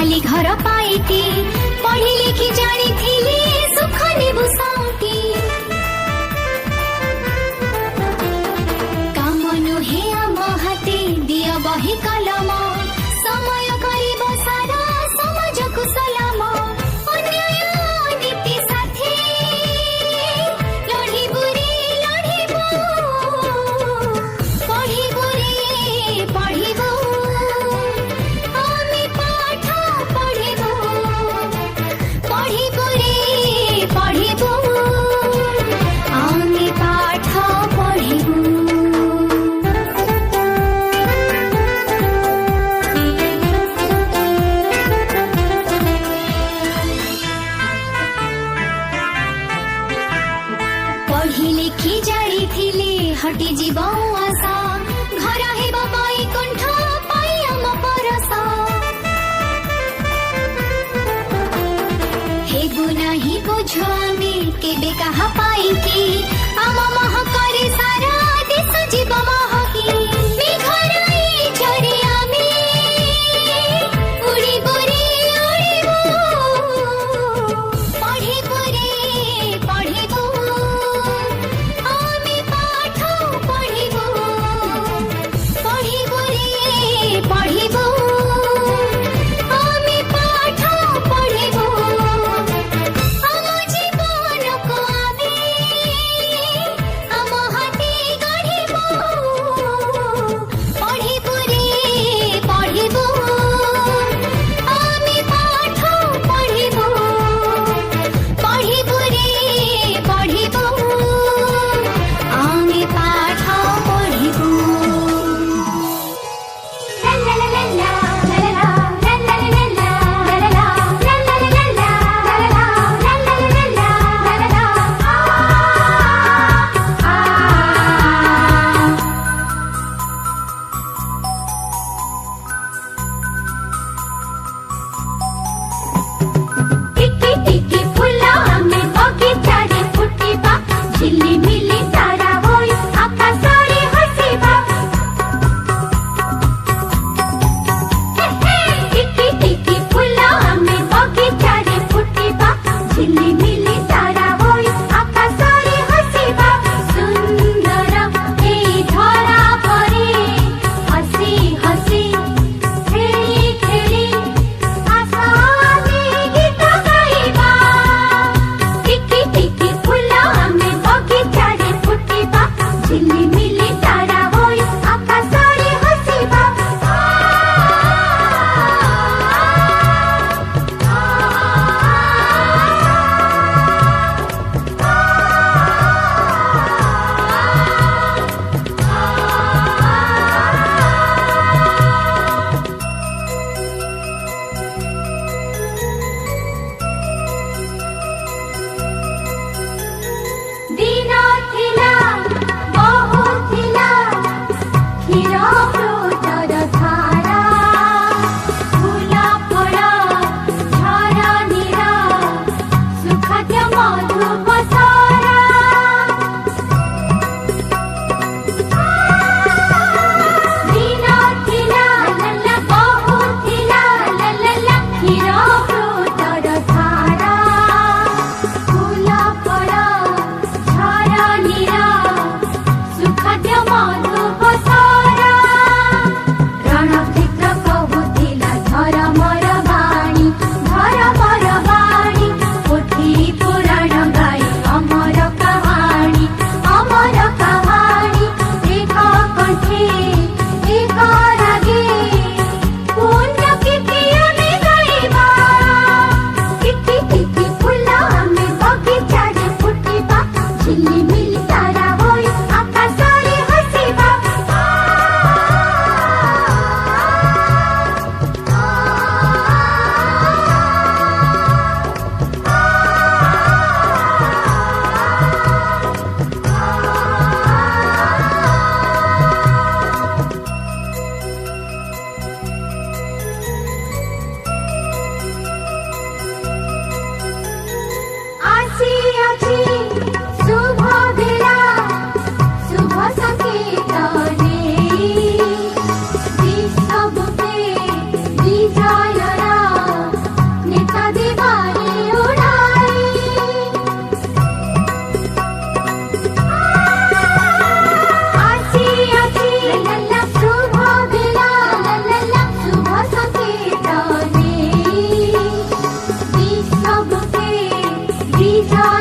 खाली घर पाइटी पढ़ी लिखी जानी थिली सुख नेबु साउटी काम नुहे आम हाते दिया बही कलम समय करिब सारा समाज को सलाम अन्याय नीति साथी लढ़िबु रे लढ़िबु पढ़िबु रे पढ़िबु आमे पाठ पढ़िबु पढ़िबु रे पढ़िबु आमे पाठ पढ़िबु पढ़ी लिखी जाई थिले हटी जीव आशा घर हेब बैकुंठ पाई आम परसा हेबु नाही बुझ आमे केबे कहा पाई कि आम मह करे सारा देश जीव महकी मेघराई झरे आमे उड़िबु रे उड़िबु पढ़िबु रे पढ़िबु आमे पाठ पढ़िबु पढ़िबु रे पढ़िबु आमे पाठ पढ़िबु आम जीवन को आमे सबके वृथा